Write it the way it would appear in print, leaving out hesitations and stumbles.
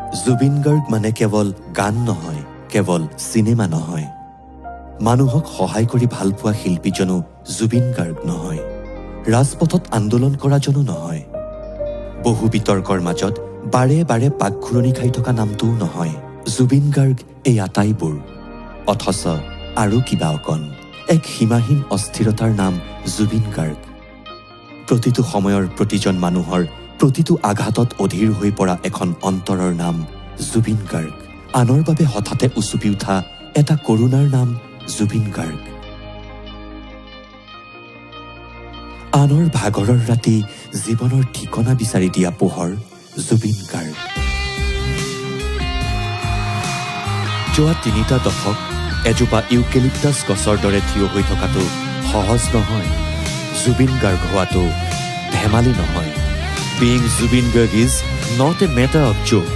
জুবিন গাৰ্গ মানে কেৱল গান নহয়, কেৱল চিনেমা নহয়। মানুহক সহায় কৰি ভাল পোৱা শিল্পীজনো জুবিন গাৰ্গ নহয়। ৰাজপথত আন্দোলন কৰাজনো নহয়। বহু বিতৰ্কৰ মাজত বাৰে বাৰে পাকঘূৰণি খাই থকা নামটোও নহয়। জুবিন গাৰ্গ এই আটাইবোৰ, অথচ আৰু কিবা অকণ, এক সীমাহীন অস্থিৰতাৰ নাম জুবিন গাৰ্গ। প্ৰতিটো সময়ৰ প্ৰতিজন মানুহৰ প্ৰতিটো আঘাতত অধীৰ হৈ পৰা এখন অন্তৰৰ নাম জুবিন গাৰ্গ। আনৰ বাবে হঠাতে উচুপি উঠা এটা কৰুণাৰ নাম জুবিন গাৰ্গ। আনৰ ভাগৰৰ ৰাতি জীৱনৰ ঠিকনা বিচাৰি দিয়া পোহৰ জুবিন গাৰ্গ। যোৱা ৩টা দশক এজোপা ইউকেলিপ্টাছ গছৰ দৰে থিয় হৈ থকাটো সহজ নহয়। জুবিন গাৰ্গ হোৱাটো ধেমালি নহয়। Being Zubin Garg is not a matter of joke.